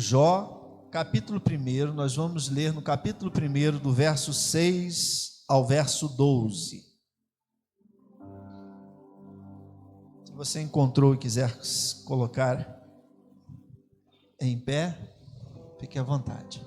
Jó, capítulo 1, nós vamos ler no capítulo 1, do verso 6 ao verso 12. Se você encontrou e quiser colocar em pé, fique à vontade.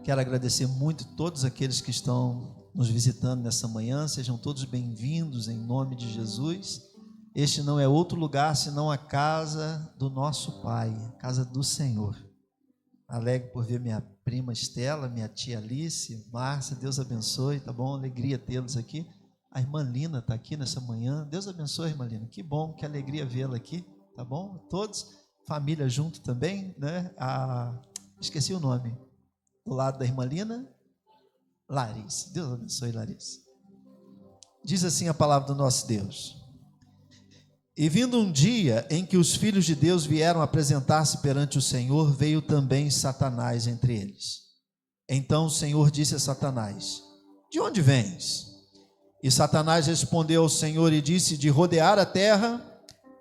Quero agradecer muito a todos aqueles que estão nos visitando nessa manhã, sejam todos bem-vindos em nome de Jesus. Este não é outro lugar senão a casa do nosso Pai, a casa do Senhor. Alegre por ver minha prima Estela, minha tia Alice, Márcia, Deus abençoe, tá bom? Alegria tê-los aqui. A irmã Lina está aqui nessa manhã, Deus abençoe, irmã Lina, que bom, que alegria vê-la aqui, tá bom? Todos, família junto também, né? Esqueci o nome, do lado da irmã Lina, Larissa, Deus abençoe, Larissa. Diz assim a palavra do nosso Deus: e vindo um dia em que os filhos de Deus vieram apresentar-se perante o Senhor, veio também Satanás entre eles. Então o Senhor disse a Satanás: de onde vens? E Satanás respondeu ao Senhor e disse: de rodear a terra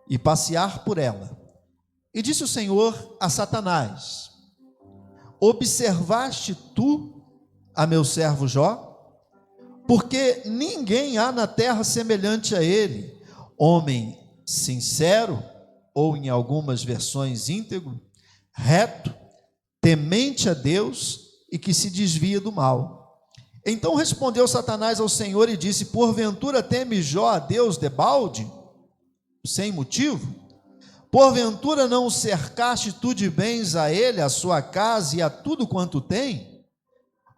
e passear por ela. E disse o Senhor a Satanás: observaste tu a meu servo Jó? Porque ninguém há na terra semelhante a ele, homem sincero, ou em algumas versões íntegro, reto, temente a Deus e que se desvia do mal. Então respondeu Satanás ao Senhor e disse: porventura teme Jó a Deus debalde, sem motivo? Porventura não o cercaste tu de bens a ele, a sua casa e a tudo quanto tem?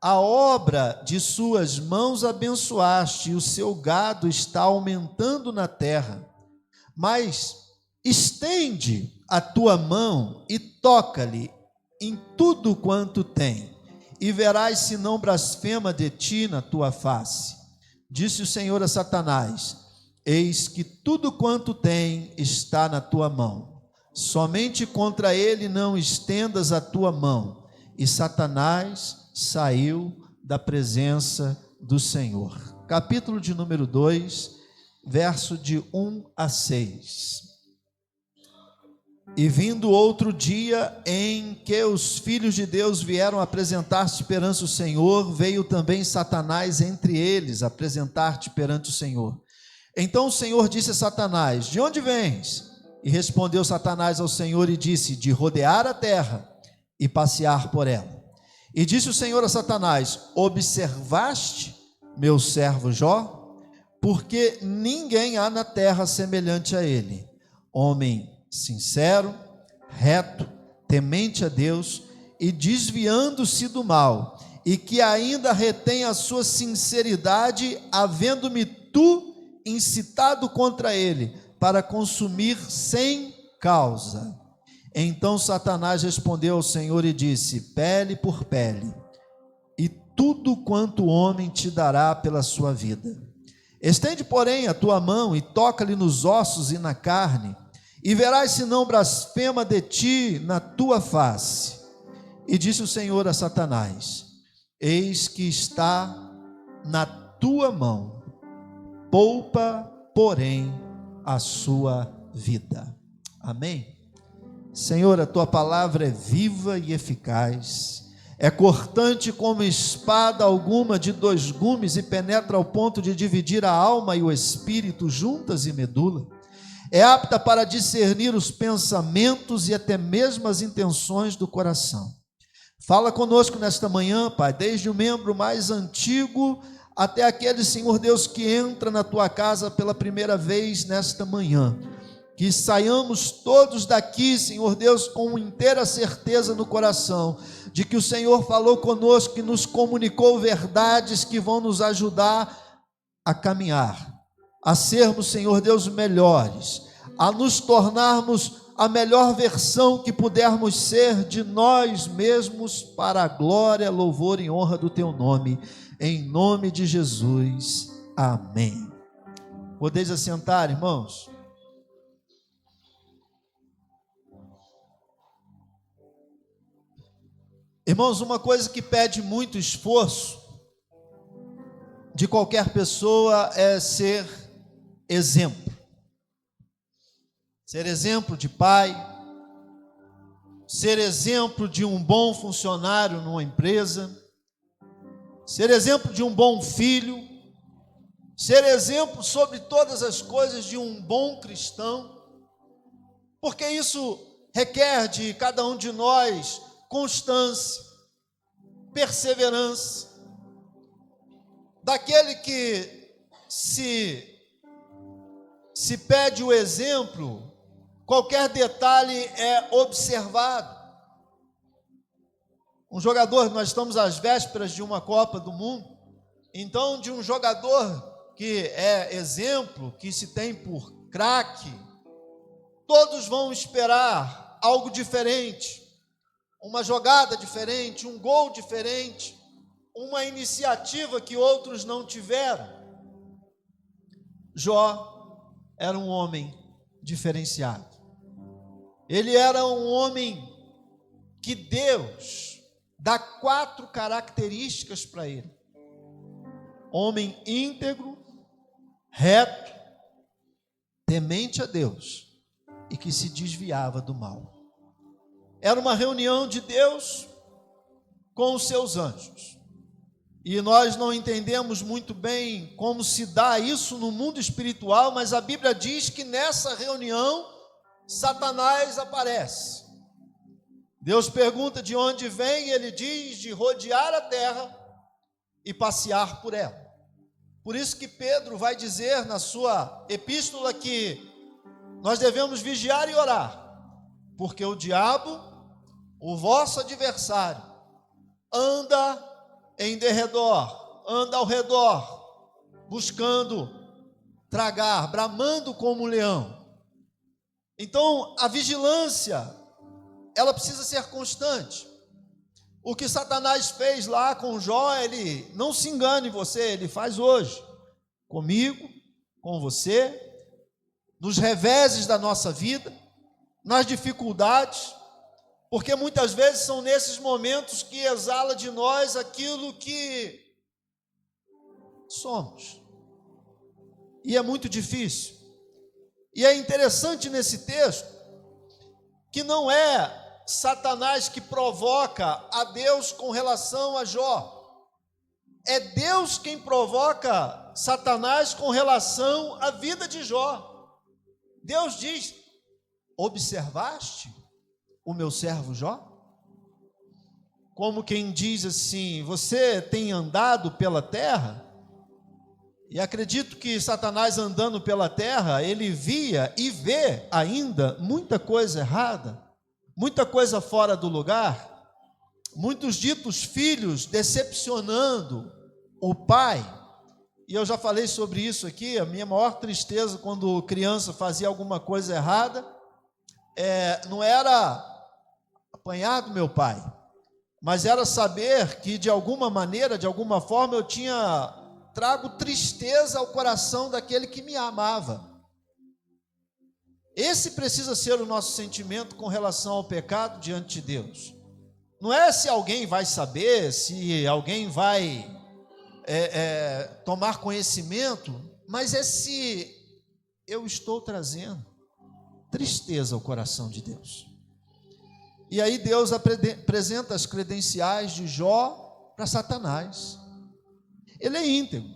A obra de suas mãos abençoaste, e o seu gado está aumentando na terra. Mas estende a tua mão e toca-lhe em tudo quanto tem, e verás se não blasfema de ti na tua face. Disse o Senhor a Satanás: eis que tudo quanto tem está na tua mão, somente contra ele não estendas a tua mão. E Satanás saiu da presença do Senhor. Capítulo de número 2, verso de 1 a 6. E vindo outro dia em que os filhos de Deus vieram apresentar-se perante o Senhor, veio também Satanás entre eles apresentar-te perante o Senhor. Então o Senhor disse a Satanás: de onde vens? E respondeu Satanás ao Senhor e disse: de rodear a terra e passear por ela. E disse o Senhor a Satanás: observaste meu servo Jó? Porque ninguém há na terra semelhante a ele, homem sincero, reto, temente a Deus e desviando-se do mal, e que ainda retém a sua sinceridade, havendo-me tu incitado contra ele, para consumir sem causa. Então Satanás respondeu ao Senhor e disse: pele por pele, e tudo quanto o homem te dará pela sua vida. Estende, porém, a tua mão e toca-lhe nos ossos e na carne, e verás se não blasfema de ti na tua face. E disse o Senhor a Satanás: eis que está na tua mão, poupa, porém, a sua vida. Amém? Senhor, a tua palavra é viva e eficaz, é cortante como espada alguma de 2 gumes e penetra ao ponto de dividir a alma e o espírito, juntas e medula. É apta para discernir os pensamentos e até mesmo as intenções do coração. Fala conosco nesta manhã, Pai, desde o membro mais antigo até aquele, Senhor Deus, que entra na tua casa pela primeira vez nesta manhã. Que saiamos todos daqui, Senhor Deus, com inteira certeza no coração de que o Senhor falou conosco, que nos comunicou verdades que vão nos ajudar a caminhar, a sermos, Senhor Deus, melhores, a nos tornarmos a melhor versão que pudermos ser de nós mesmos, para a glória, louvor e honra do teu nome, em nome de Jesus, amém. Podeis assentar, irmãos. Irmãos, uma coisa que pede muito esforço de qualquer pessoa é ser exemplo. ser exemplo de pai, ser exemplo de um bom funcionário numa empresa, ser exemplo de um bom filho, ser exemplo sobre todas as coisas de um bom cristão, porque isso requer de cada um de nós constância, perseverança, daquele que se pede o exemplo, qualquer detalhe é observado. Um jogador, nós estamos às vésperas de uma Copa do Mundo, então de um jogador que é exemplo, que se tem por craque, todos vão esperar algo diferente, uma jogada diferente, um gol diferente, uma iniciativa que outros não tiveram. Jó era um homem diferenciado. Ele era um homem que Deus dá 4 características para ele: homem íntegro, reto, temente a Deus e que se desviava do mal. Era uma reunião de Deus com os seus anjos. E nós não entendemos muito bem como se dá isso no mundo espiritual, mas a Bíblia diz que nessa reunião Satanás aparece. Deus pergunta de onde vem, ele diz de rodear a terra e passear por ela. Por isso que Pedro vai dizer na sua epístola que nós devemos vigiar e orar, porque o diabo, o vosso adversário, anda em derredor, anda ao redor, buscando tragar, bramando como um leão. Então, a vigilância, ela precisa ser constante. O que Satanás fez lá com Jó, ele, não se engane você, ele faz hoje, comigo, com você, nos reveses da nossa vida, nas dificuldades, porque muitas vezes são nesses momentos que exala de nós aquilo que somos. E é muito difícil. E é interessante nesse texto que não é Satanás que provoca a Deus com relação a Jó. É Deus quem provoca Satanás com relação à vida de Jó. Deus diz: observaste o meu servo Jó? Como quem diz assim: você tem andado pela terra? E acredito que Satanás, andando pela terra, ele via e vê ainda muita coisa errada, muita coisa fora do lugar, muitos ditos filhos decepcionando o pai. E eu já falei sobre isso aqui. A minha maior tristeza quando criança fazia alguma coisa errada, não era apanhar do meu pai, mas era saber que de alguma maneira, de alguma forma, eu tinha trago tristeza ao coração daquele que me amava. Esse precisa ser o nosso sentimento com relação ao pecado diante de Deus. Não é se alguém vai saber, se alguém vai tomar conhecimento, mas é se eu estou trazendo tristeza ao coração de Deus. E aí Deus apresenta as credenciais de Jó para Satanás. Ele é íntegro.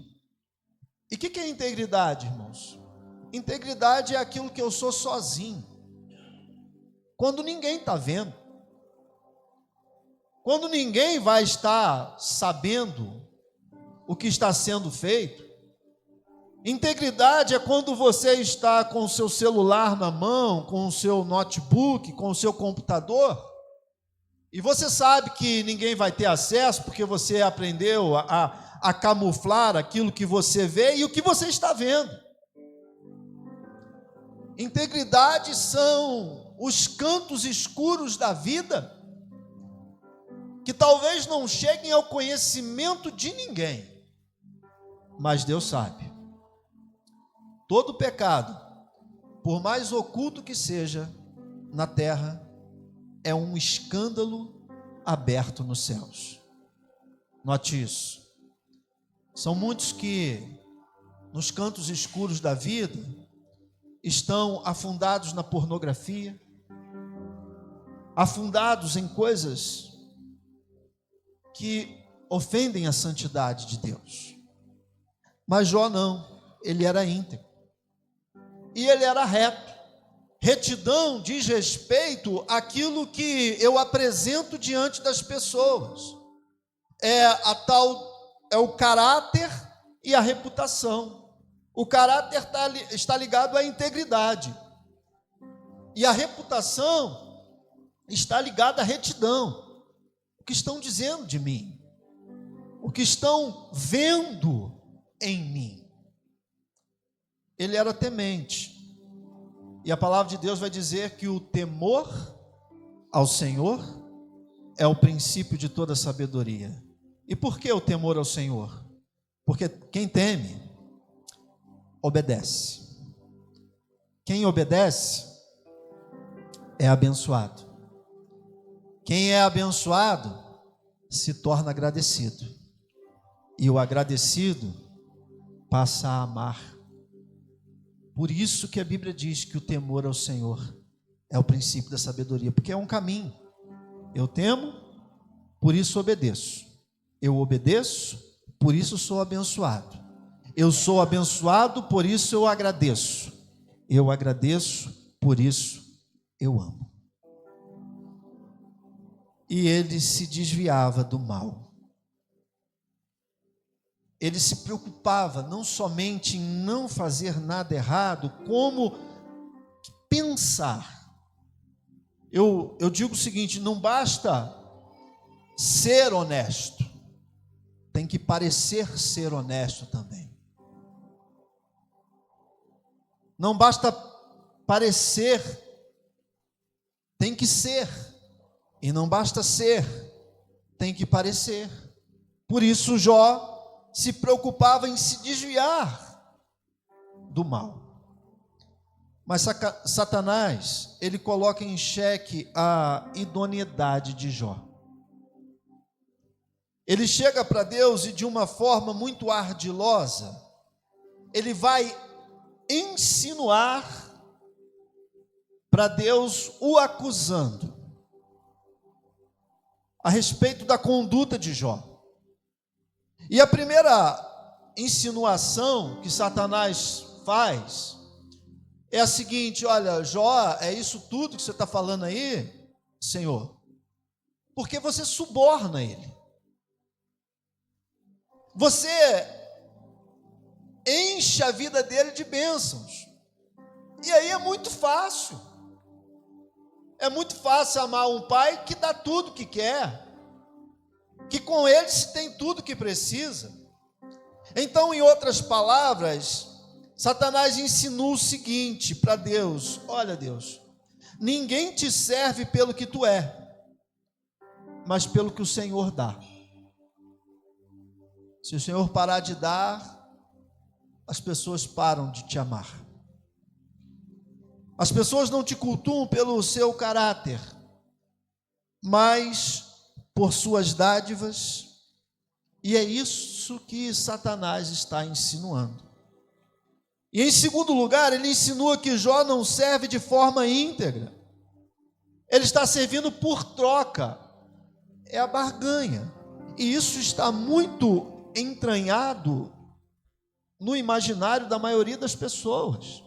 E o que é integridade, irmãos? Integridade é aquilo que eu sou sozinho, quando ninguém está vendo, quando ninguém vai estar sabendo o que está sendo feito. Integridade é quando você está com o seu celular na mão, com o seu notebook, com o seu computador, e você sabe que ninguém vai ter acesso, porque você aprendeu a camuflar aquilo que você vê e o que você está vendo. Integridade são os cantos escuros da vida, que talvez não cheguem ao conhecimento de ninguém, mas Deus sabe. Todo pecado, por mais oculto que seja na terra, é um escândalo aberto nos céus. Note isso. São muitos que, nos cantos escuros da vida, estão afundados na pornografia, afundados em coisas que ofendem a santidade de Deus. Mas Jó não, ele era íntegro. E ele era reto. Retidão diz respeito àquilo que eu apresento diante das pessoas. É o caráter e a reputação. O caráter está ligado à integridade. E a reputação está ligada à retidão. O que estão dizendo de mim? O que estão vendo em mim? Ele era temente. E a palavra de Deus vai dizer que o temor ao Senhor é o princípio de toda sabedoria. E por que o temor ao Senhor? Porque quem teme, obedece. Quem obedece é abençoado. Quem é abençoado se torna agradecido. E o agradecido passa a amar. Por isso que a Bíblia diz que o temor ao Senhor é o princípio da sabedoria, porque é um caminho. Eu temo, por isso obedeço. Eu obedeço, por isso sou abençoado. Eu sou abençoado, por isso eu agradeço. Eu agradeço, por isso eu amo. E ele se desviava do mal. Ele se preocupava não somente em não fazer nada errado, como pensar. Eu digo o seguinte: não basta ser honesto, tem que parecer ser honesto também. Não basta parecer, tem que ser. E não basta ser, tem que parecer. Por isso Jó se preocupava em se desviar do mal. Mas Satanás, ele coloca em xeque a idoneidade de Jó. Ele chega para Deus e de uma forma muito ardilosa, ele vai insinuar para Deus, o acusando a respeito da conduta de Jó. E a primeira insinuação que Satanás faz é a seguinte: olha, Jó, é isso tudo que você está falando aí, Senhor? Porque você suborna ele. Você enche a vida dele de bênçãos. E aí é muito fácil. É muito fácil amar um pai que dá tudo que quer, que com ele se tem tudo que precisa. Então, em outras palavras, Satanás insinua o seguinte para Deus: olha, Deus, ninguém te serve pelo que tu é, mas pelo que o Senhor dá. Se o Senhor parar de dar, as pessoas param de te amar. As pessoas não te cultuam pelo seu caráter, mas por suas dádivas. E é isso que Satanás está insinuando. E em segundo lugar, ele insinua que Jó não serve de forma íntegra. Ele está servindo por troca. É a barganha. E isso está muito entranhado no imaginário da maioria das pessoas.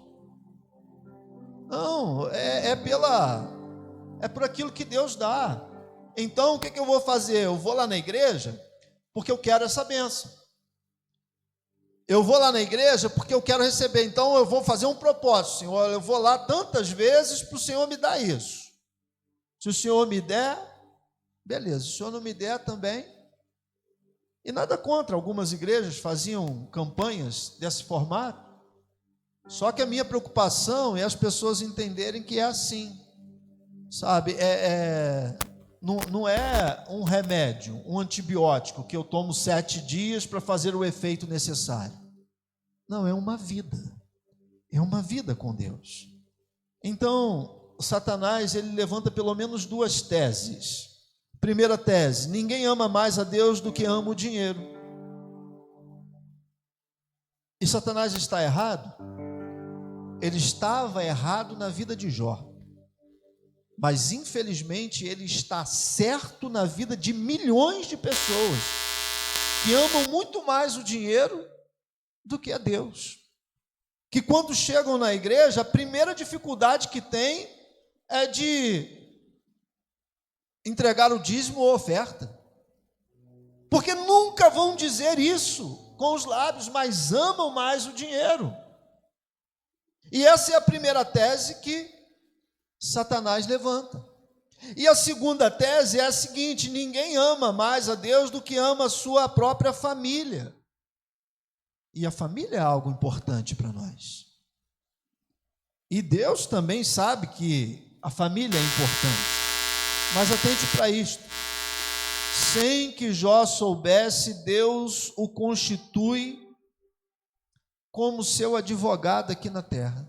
Não, é por aquilo que Deus dá. Então, o que eu vou fazer? Eu vou lá na igreja porque eu quero essa bênção. Eu vou lá na igreja porque eu quero receber. Então, eu vou fazer um propósito, Senhor. Eu vou lá tantas vezes para o Senhor me dar isso. Se o Senhor me der, beleza. Se o Senhor não me der também. E nada contra. Algumas igrejas faziam campanhas desse formato. Só que a minha preocupação é as pessoas entenderem que é assim. Sabe, não é um remédio, um antibiótico que eu tomo 7 dias para fazer o efeito necessário. Não, é uma vida. É uma vida com Deus. Então, Satanás, ele levanta pelo menos 2 teses. Primeira tese: ninguém ama mais a Deus do que ama o dinheiro. E Satanás está errado? ele estava errado na vida de Jó, mas infelizmente ele está certo na vida de milhões de pessoas que amam muito mais o dinheiro do que a Deus, que quando chegam na igreja, a primeira dificuldade que tem é de entregar o dízimo ou oferta, porque nunca vão dizer isso com os lábios, mas amam mais o dinheiro. E essa é a primeira tese que Satanás levanta. E a segunda tese é a seguinte: ninguém ama mais a Deus do que ama a sua própria família. E a família é algo importante para nós. E Deus também sabe que a família é importante. Mas atente para isto: sem que Jó soubesse, Deus o constitui como seu advogado aqui na terra.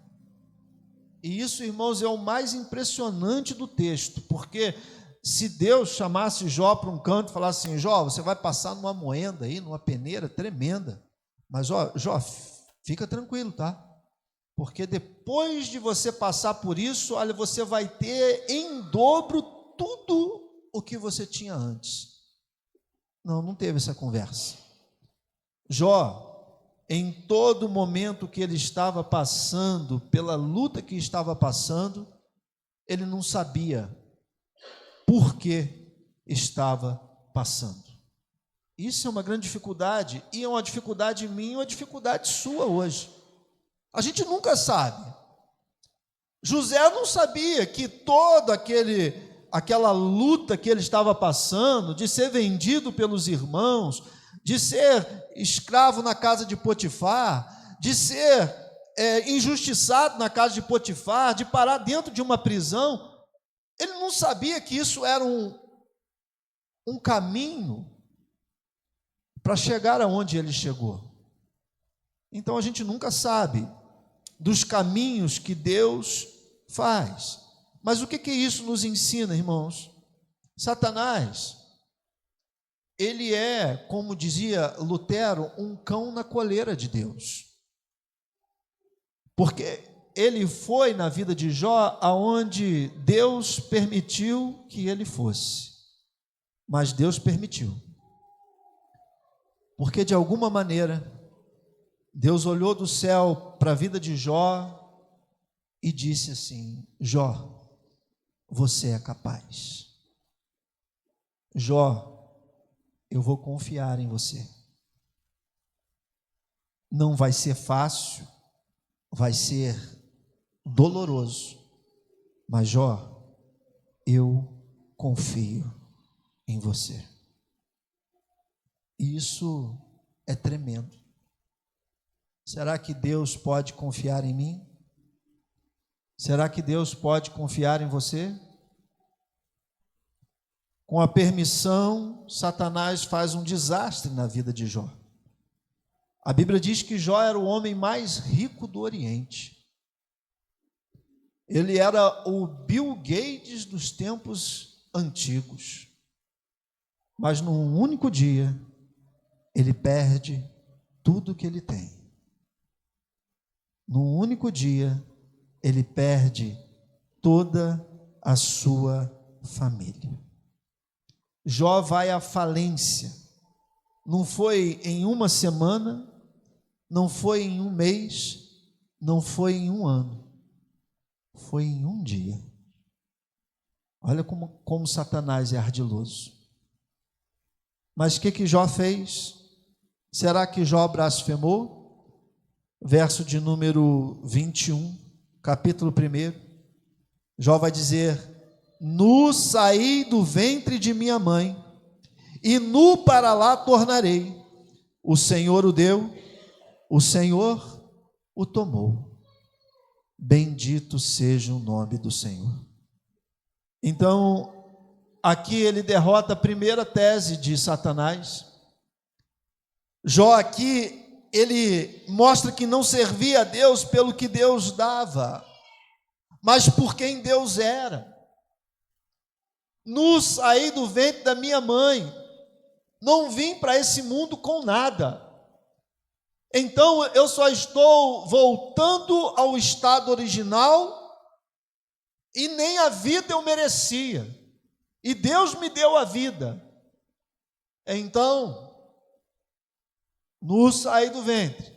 E isso, irmãos, é o mais impressionante do texto, porque se Deus chamasse Jó para um canto e falasse assim: Jó, você vai passar numa moenda aí, numa peneira tremenda, mas ó, Jó, fica tranquilo, tá? Porque depois de você passar por isso, olha, você vai ter em dobro tudo o que você tinha antes. Não teve essa conversa. Jó, em todo momento que ele estava passando, pela luta que estava passando, ele não sabia por que estava passando. Isso é uma grande dificuldade, e é uma dificuldade minha, uma dificuldade sua hoje. A gente nunca sabe. José não sabia que toda aquela luta que ele estava passando, de ser vendido pelos irmãos, de ser escravo na casa de Potifar, de ser injustiçado na casa de Potifar, de parar dentro de uma prisão, ele não sabia que isso era um caminho para chegar aonde ele chegou. Então a gente nunca sabe dos caminhos que Deus faz. Mas o que isso nos ensina, irmãos? Satanás, ele é, como dizia Lutero, um cão na coleira de Deus. Porque ele foi na vida de Jó aonde Deus permitiu que ele fosse. Mas Deus permitiu. Porque de alguma maneira, Deus olhou do céu para a vida de Jó e disse assim: Jó, você é capaz. Jó, eu vou confiar em você. Não vai ser fácil, vai ser doloroso, mas Jó, eu confio em você. Isso é tremendo. Será que Deus pode confiar em mim? Será que Deus pode confiar em você? Com a permissão, Satanás faz um desastre na vida de Jó. A Bíblia diz que Jó era o homem mais rico do Oriente. Ele era o Bill Gates dos tempos antigos. Mas num único dia, ele perde tudo que ele tem. Num único dia, ele perde toda a sua família. Jó vai à falência. Não foi em uma semana, não foi em um mês, não foi em um ano, foi em um dia. Olha como Satanás é ardiloso. Mas o que Jó fez? Será que Jó blasfemou? Verso de número 21, capítulo 1, Jó vai dizer: nu saí do ventre de minha mãe, e nu para lá tornarei. O Senhor o deu, o Senhor o tomou. Bendito seja o nome do Senhor. Então, aqui ele derrota a primeira tese de Satanás. Jó aqui, ele mostra que não servia a Deus pelo que Deus dava, mas por quem Deus era. Nu saí do ventre da minha mãe, não vim para esse mundo com nada. Então eu só estou voltando ao estado original e nem a vida eu merecia. E Deus me deu a vida. Então, nu saí do ventre,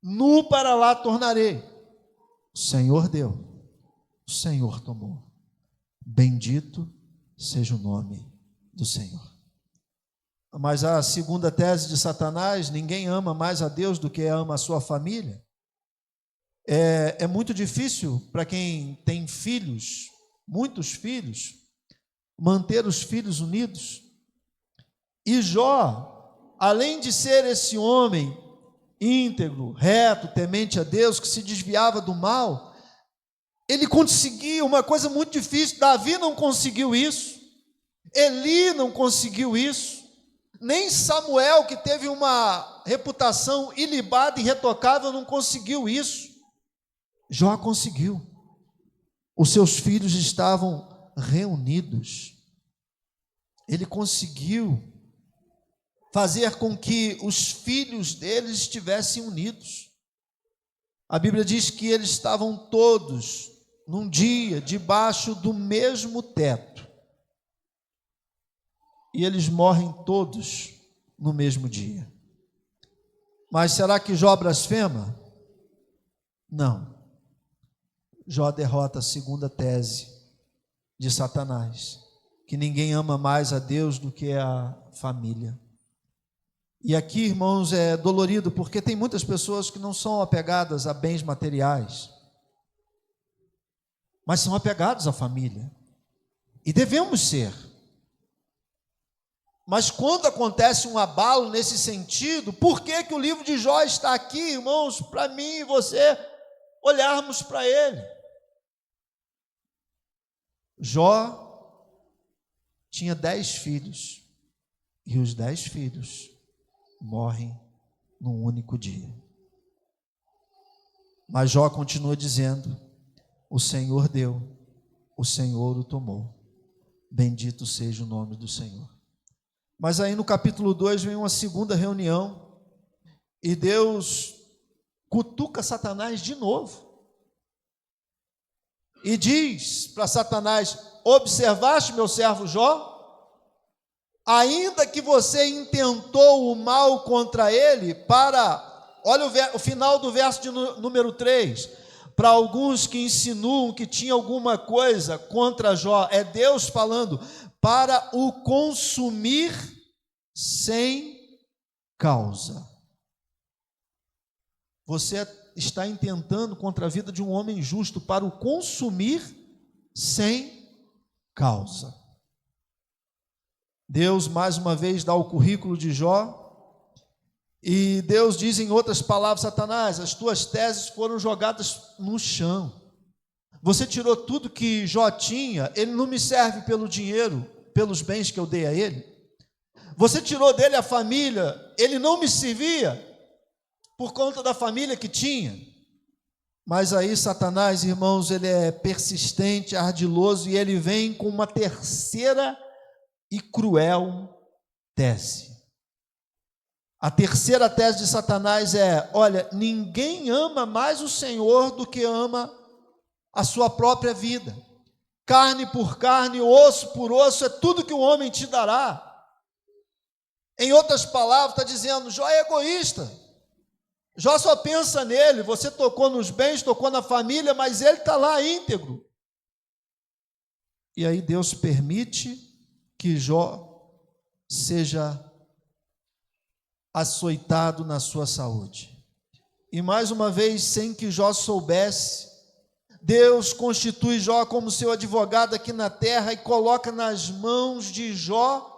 nu para lá tornarei. O Senhor deu, o Senhor tomou. Bendito seja o nome do Senhor. Mas a segunda tese de Satanás, ninguém ama mais a Deus do que ama a sua família. É muito difícil para quem tem filhos, muitos filhos, manter os filhos unidos. E Jó, além de ser esse homem íntegro, reto, temente a Deus, que se desviava do mal, ele conseguia uma coisa muito difícil. Davi não conseguiu isso, Eli não conseguiu isso, nem Samuel, que teve uma reputação ilibada e irretocável, não conseguiu isso. Jó conseguiu. Os seus filhos estavam reunidos. Ele conseguiu fazer com que os filhos deles estivessem unidos. A Bíblia diz que eles estavam todos num dia debaixo do mesmo teto. E eles morrem todos no mesmo dia. Mas será que Jó blasfema? Não. Jó derrota a segunda tese de Satanás, que ninguém ama mais a Deus do que a família. E aqui, irmãos, é dolorido, porque tem muitas pessoas que não são apegadas a bens materiais, mas são apegados à família, e devemos ser. Mas quando acontece um abalo nesse sentido, por que que o livro de Jó está aqui, irmãos, para mim e você olharmos para ele? Jó tinha 10 filhos, e os 10 filhos morrem num único dia. Mas Jó continua dizendo: o Senhor deu, o Senhor o tomou, bendito seja o nome do Senhor. Mas aí no capítulo 2 vem uma segunda reunião, e Deus cutuca Satanás de novo, e diz para Satanás: observaste meu servo Jó? Ainda que você intentou o mal contra ele, olha o final do verso de número 3, para alguns que insinuam que tinha alguma coisa contra Jó, é Deus falando, para o consumir sem causa. Você está intentando contra a vida de um homem justo para o consumir sem causa. Deus mais uma vez dá o currículo de Jó, e Deus diz em outras palavras: Satanás, as tuas teses foram jogadas no chão. Você tirou tudo que Jó tinha, ele não me serve pelo dinheiro, pelos bens que eu dei a ele. Você tirou dele a família, ele não me servia por conta da família que tinha. Mas aí Satanás, irmãos, ele é persistente, ardiloso, e ele vem com uma terceira e cruel tese. A terceira tese de Satanás é: olha, ninguém ama mais o Senhor do que ama a sua própria vida. Carne por carne, osso por osso, é tudo que o homem te dará. Em outras palavras, está dizendo: Jó é egoísta. Jó só pensa nele. Você tocou nos bens, tocou na família, mas ele está lá íntegro. E aí Deus permite que Jó seja açoitado na sua saúde. E mais uma vez, sem que Jó soubesse, Deus constitui Jó como seu advogado aqui na terra e coloca nas mãos de Jó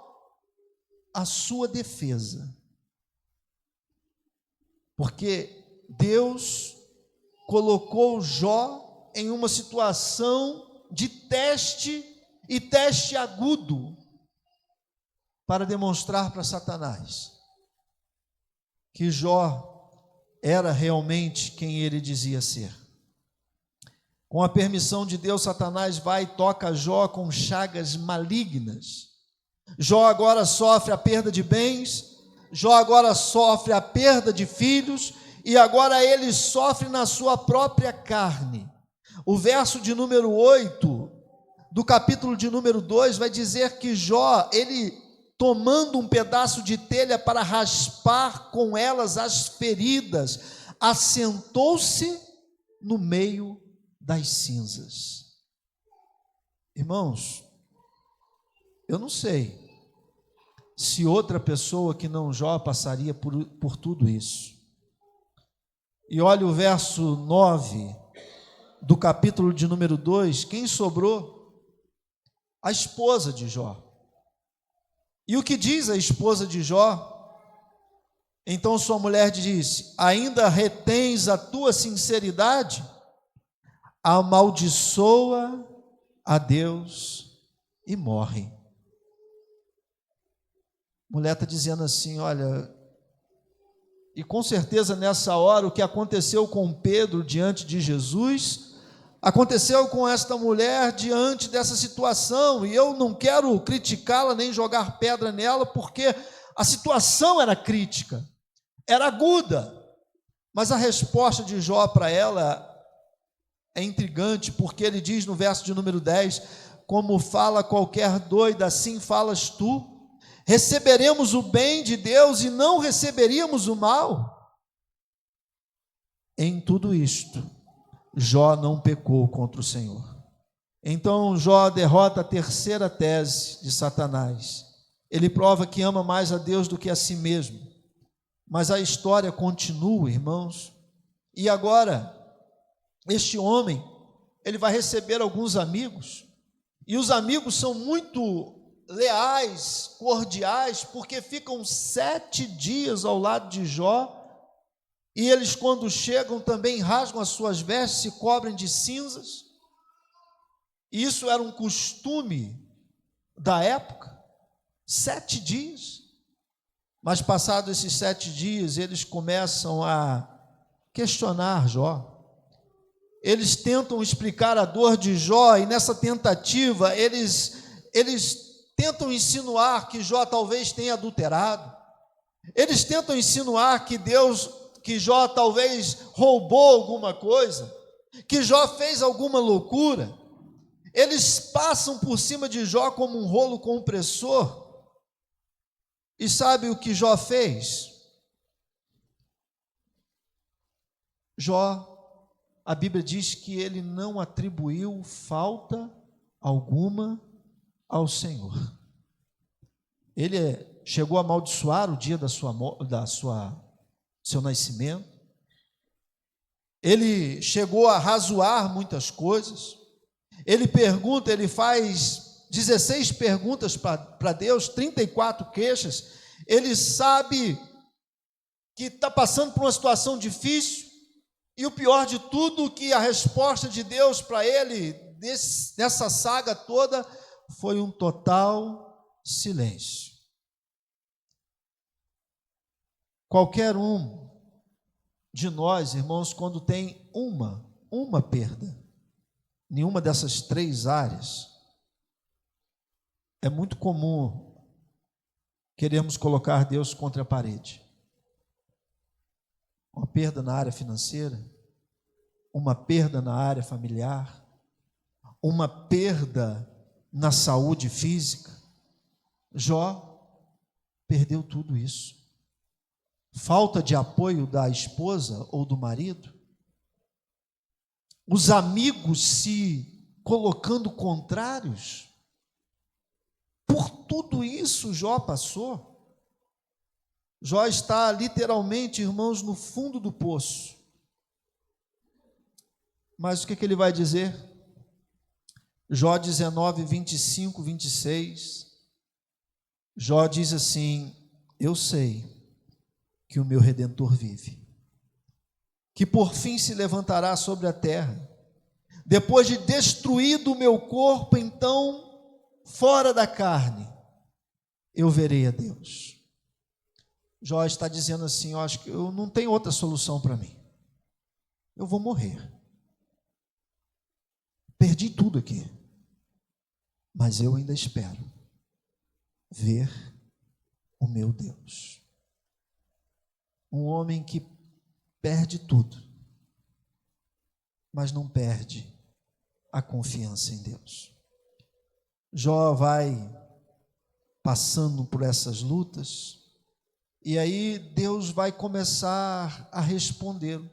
a sua defesa. Porque Deus colocou Jó em uma situação de teste, e teste agudo, para demonstrar para Satanás que Jó era realmente quem ele dizia ser. Com a permissão de Deus, Satanás vai e toca Jó com chagas malignas. Jó agora sofre a perda de bens, Jó agora sofre a perda de filhos e agora ele sofre na sua própria carne. O verso de número 8 do capítulo de número 2 vai dizer que Jó, ele tomando um pedaço de telha para raspar com elas as feridas, assentou-se no meio das cinzas. Irmãos, eu não sei se outra pessoa que não Jó passaria por tudo isso. E olha o verso 9 do capítulo de número 2, quem sobrou? A esposa de Jó. E o que diz a esposa de Jó? Então sua mulher disse: ainda retens a tua sinceridade? Amaldiçoa a Deus e morre. A mulher está dizendo assim, olha, e com certeza nessa hora o que aconteceu com Pedro diante de Jesus, aconteceu com esta mulher diante dessa situação, e eu não quero criticá-la nem jogar pedra nela, porque a situação era crítica, era aguda, mas a resposta de Jó para ela é intrigante, porque ele diz no verso de número 10, como fala qualquer doida, assim falas tu, receberemos o bem de Deus e não receberíamos o mal? Em tudo isto, Jó não pecou contra o Senhor. Então Jó derrota a terceira tese de Satanás. Ele prova que ama mais a Deus do que a si mesmo. Mas a história continua, irmãos. E agora, este homem, ele vai receber alguns amigos. E os amigos são muito leais, cordiais, porque ficam 7 dias ao lado de Jó. E eles, quando chegam, também rasgam as suas vestes, se cobrem de cinzas. E isso era um costume da época, 7 dias. Mas passados esses 7 dias, eles começam a questionar Jó. Eles tentam explicar a dor de Jó, e nessa tentativa, eles tentam insinuar que Jó talvez tenha adulterado. Eles tentam insinuar que Jó talvez roubou alguma coisa, que Jó fez alguma loucura. Eles passam por cima de Jó como um rolo compressor. E sabe o que Jó fez? Jó, a Bíblia diz que ele não atribuiu falta alguma ao Senhor. Ele chegou a amaldiçoar o dia seu nascimento. Ele chegou a razoar muitas coisas. Ele faz 16 perguntas para Deus, 34 queixas. Ele sabe que está passando por uma situação difícil, e o pior de tudo, que a resposta de Deus para ele, nessa saga toda, foi um total silêncio. Qualquer um de nós, irmãos, quando tem uma perda, nenhuma dessas 3 áreas, é muito comum queremos colocar Deus contra a parede. Uma perda na área financeira, uma perda na área familiar, uma perda na saúde física. Jó perdeu tudo isso. Falta de apoio da esposa ou do marido, os amigos se colocando contrários. Por tudo isso Jó passou. Jó está literalmente, irmãos, no fundo do poço. Mas o que ele vai dizer? Jó 19, 25, 26. Jó diz assim: eu sei que o meu Redentor vive, que por fim se levantará sobre a terra, depois de destruído o meu corpo, então, fora da carne, eu verei a Deus. Jó está dizendo assim: eu acho que eu não tenho outra solução para mim, eu vou morrer, perdi tudo aqui, mas eu ainda espero ver o meu Deus. Um homem que perde tudo, mas não perde a confiança em Deus. Jó vai passando por essas lutas, e aí Deus vai começar a respondê-lo.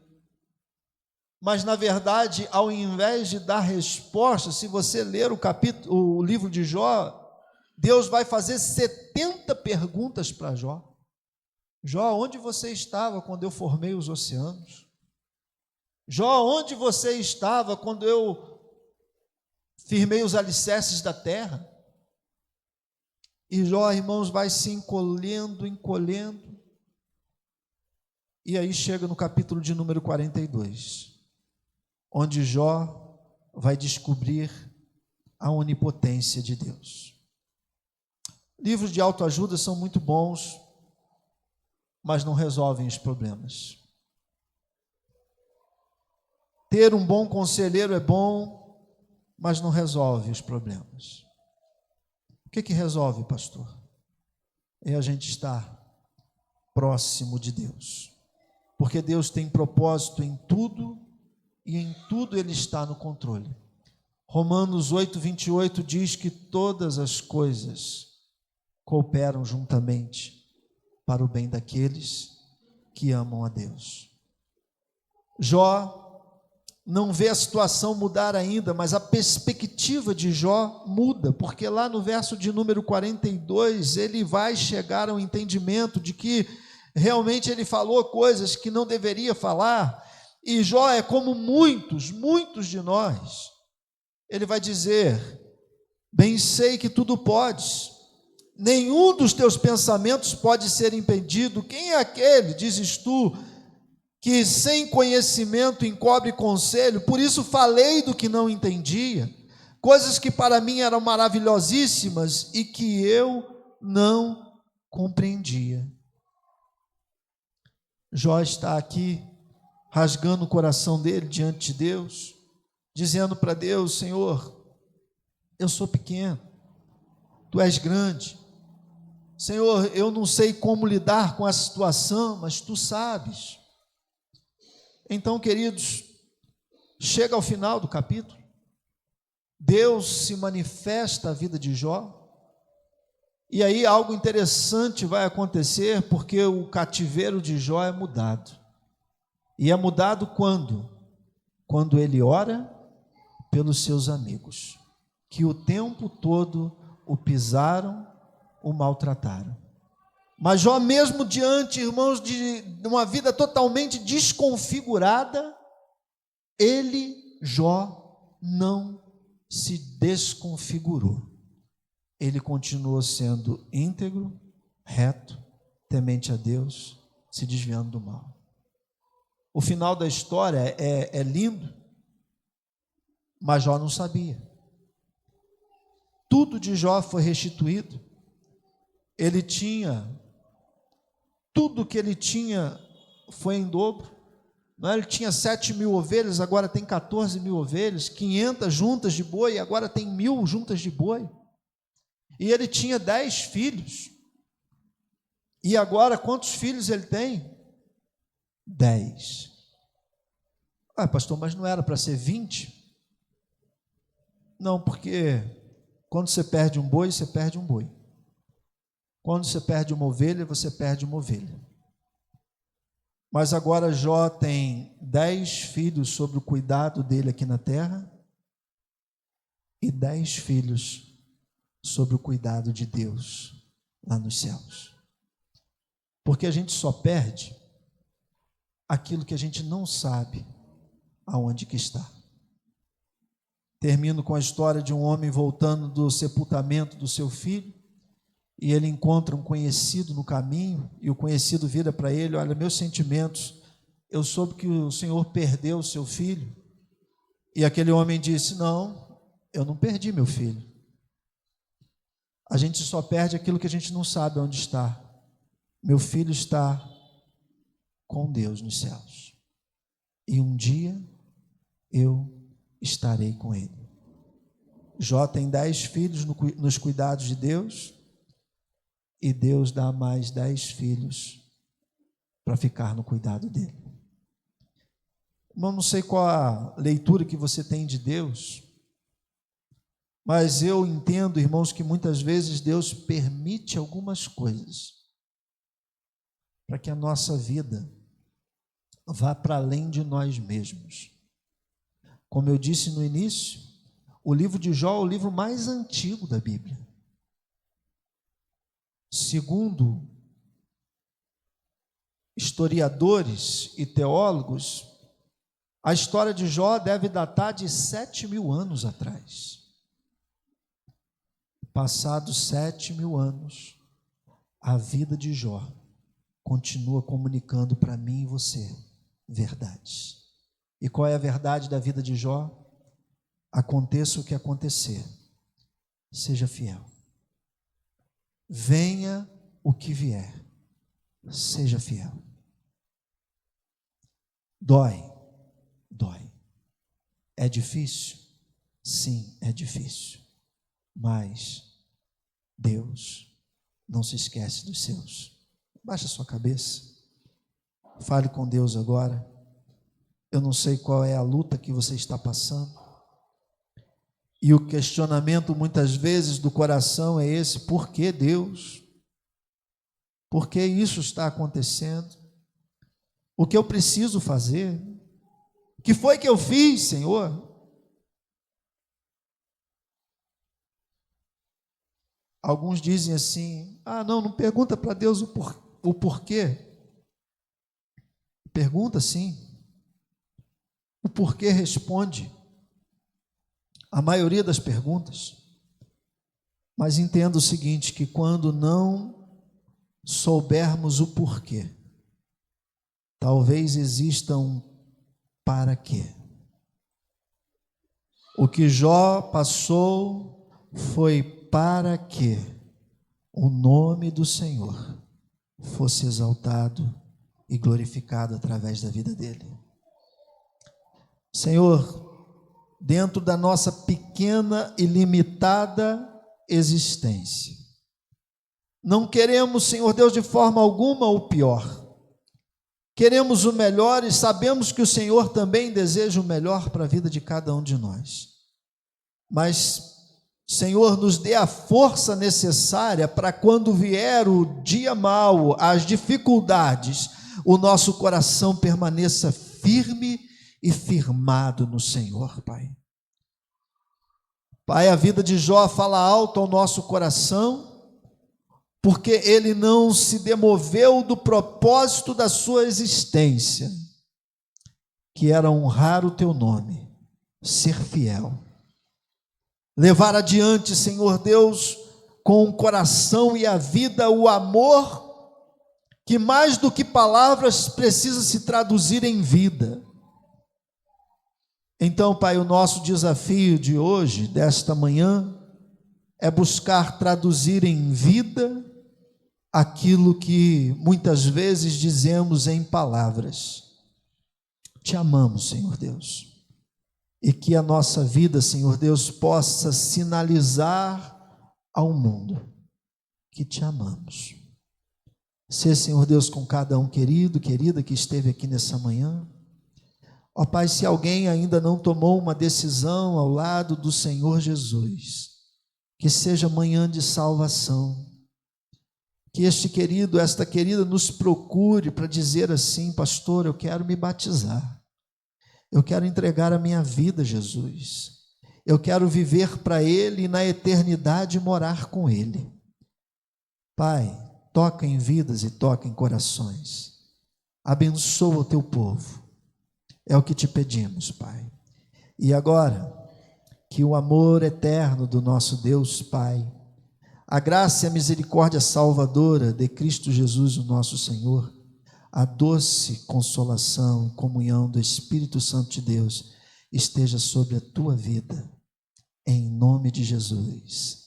Mas na verdade, ao invés de dar resposta, se você ler o livro de Jó, Deus vai fazer 70 perguntas para Jó. Jó, onde você estava quando eu formei os oceanos? Jó, onde você estava quando eu firmei os alicerces da terra? E Jó, irmãos, vai se encolhendo, e aí chega no capítulo de número 42, onde Jó vai descobrir a onipotência de Deus. Livros de autoajuda são muito bons, mas não resolvem os problemas. Ter um bom conselheiro é bom, mas não resolve os problemas. O que resolve, pastor? É a gente estar próximo de Deus, porque Deus tem propósito em tudo, e em tudo Ele está no controle. Romanos 8:28 diz que todas as coisas cooperam juntamente para o bem daqueles que amam a Deus. Jó não vê a situação mudar ainda, mas a perspectiva de Jó muda, porque lá no verso de número 42, ele vai chegar ao entendimento de que realmente ele falou coisas que não deveria falar, e Jó é como muitos de nós. Ele vai dizer: bem sei que tudo podes, nenhum dos teus pensamentos pode ser impedido. Quem é aquele, dizes tu, que sem conhecimento encobre conselho? Por isso falei do que não entendia, coisas que para mim eram maravilhosíssimas e que eu não compreendia. Jó está aqui rasgando o coração dele diante de Deus, dizendo para Deus: Senhor, eu sou pequeno, Tu és grande. Senhor, eu não sei como lidar com a situação, mas Tu sabes. Então, queridos, chega ao final do capítulo, Deus se manifesta à vida de Jó, e aí algo interessante vai acontecer, porque o cativeiro de Jó é mudado. E é mudado quando? Quando ele ora pelos seus amigos, que o tempo todo o pisaram, o maltrataram. Mas Jó, mesmo diante, irmãos, de uma vida totalmente desconfigurada, Jó, não se desconfigurou. Ele continuou sendo íntegro, reto, temente a Deus, se desviando do mal. O final da história é lindo, mas Jó não sabia. Tudo de Jó foi restituído. Ele tinha, tudo que ele tinha foi em dobro. Não é? Ele tinha 7.000 ovelhas, agora tem 14.000 ovelhas, 500 juntas de boi, agora tem 1.000 juntas de boi. E ele tinha 10 filhos. E agora quantos filhos ele tem? 10. Ah, pastor, mas não era para ser 20? Não, porque quando você perde um boi, você perde um boi. Quando você perde uma ovelha, você perde uma ovelha. Mas agora Jó tem 10 filhos sob o cuidado dele aqui na terra, e 10 filhos sob o cuidado de Deus lá nos céus. Porque a gente só perde aquilo que a gente não sabe aonde que está. Termino com a história de um homem voltando do sepultamento do seu filho, e ele encontra um conhecido no caminho, e o conhecido vira para ele: olha, meus sentimentos, eu soube que o senhor perdeu o seu filho. E aquele homem disse: não, eu não perdi meu filho. A gente só perde aquilo que a gente não sabe onde está. Meu filho está com Deus nos céus, e um dia eu estarei com ele. Jó tem 10 filhos nos cuidados de Deus, e Deus dá mais 10 filhos para ficar no cuidado dele. Eu não sei qual a leitura que você tem de Deus, mas eu entendo, irmãos, que muitas vezes Deus permite algumas coisas para que a nossa vida vá para além de nós mesmos. Como eu disse no início, o livro de Jó é o livro mais antigo da Bíblia. Segundo historiadores e teólogos, a história de Jó deve datar de 7.000 anos atrás. Passados 7.000 anos, a vida de Jó continua comunicando para mim e você verdades. E qual é a verdade da vida de Jó? Aconteça o que acontecer, seja fiel. Venha o que vier, seja fiel. Dói. É difícil? Sim, é difícil. Mas Deus não se esquece dos seus. Baixa sua cabeça. Fale com Deus agora. Eu não sei qual é a luta que você está passando. E o questionamento muitas vezes do coração é esse: por que Deus? Por que isso está acontecendo? O que eu preciso fazer? O que foi que eu fiz, Senhor? Alguns dizem assim: não pergunta para Deus o porquê. Pergunta sim. O porquê responde a maioria das perguntas. Mas entenda o seguinte, que quando não soubermos o porquê, talvez exista um para quê. O que Jó passou foi para que o nome do Senhor fosse exaltado e glorificado através da vida dele. Senhor, dentro da nossa pequena e limitada existência, não queremos, Senhor Deus, de forma alguma o pior. Queremos o melhor e sabemos que o Senhor também deseja o melhor para a vida de cada um de nós. Mas, Senhor, nos dê a força necessária para quando vier o dia mau, as dificuldades, o nosso coração permaneça firme e firmado no Senhor, Pai. Pai, a vida de Jó fala alto ao nosso coração, porque ele não se demoveu do propósito da sua existência, que era honrar o teu nome, ser fiel, levar adiante, Senhor Deus, com o coração e a vida, o amor, que mais do que palavras precisa se traduzir em vida. Então, Pai, o nosso desafio de hoje, desta manhã, é buscar traduzir em vida aquilo que muitas vezes dizemos em palavras. Te amamos, Senhor Deus, e que a nossa vida, Senhor Deus, possa sinalizar ao mundo que te amamos. Seja, Senhor Deus, com cada um querido, querida que esteve aqui nessa manhã. Ó Pai, se alguém ainda não tomou uma decisão ao lado do Senhor Jesus, que seja manhã de salvação, que este querido, esta querida nos procure para dizer assim: pastor, eu quero me batizar, eu quero entregar a minha vida a Jesus, eu quero viver para Ele e na eternidade morar com Ele. Pai, toca em vidas e toca em corações, abençoa o teu povo, é o que te pedimos, Pai. E agora, que o amor eterno do nosso Deus Pai, a graça e a misericórdia salvadora de Cristo Jesus, o nosso Senhor, a doce consolação e comunhão do Espírito Santo de Deus esteja sobre a tua vida, em nome de Jesus.